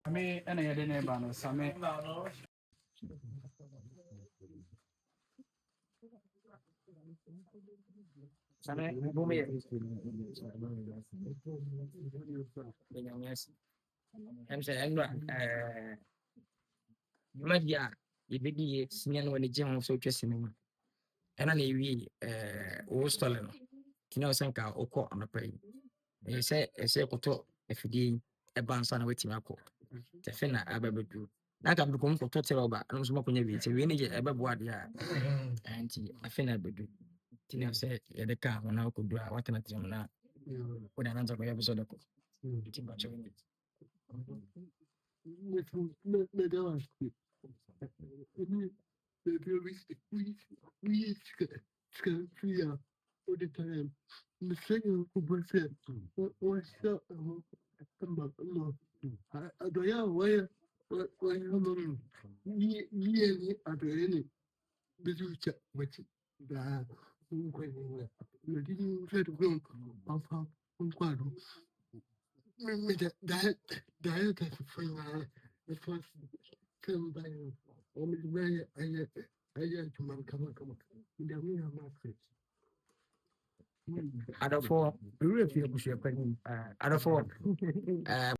Same ɛna yɛde ne ba no same Same bumi yɛ ɛm sɛ ɛnura dwumadi a yɛbɛdi yɛ simia no wɔ ne gye ho sɛ wotwa sinima ɛna na ɛwie wo stɔle no tini a ɔsɛ nka wokɔ anɔpa yi ɛyɛ sɛ ɛsɛ kɔtɔ afidie yi ɛba nsa na watumi akɔ tɛfɛ na aba bɛduru na nka mekɔm kɔtɔ terɛ ɔba ɛnom so makɔnya wie sɛ wie no yɛ ɛbɛboa deɛ a nti afei na abɛduru tini a sɛ yɛde ka ho na wokɔduru a watena tiri mu na wode anansa kɔyɛ bɛ sɛ ɔde kɔ nti bakyɛ wo ni adɔfoɔ owurɛ fie abusuapani adɔfoɔ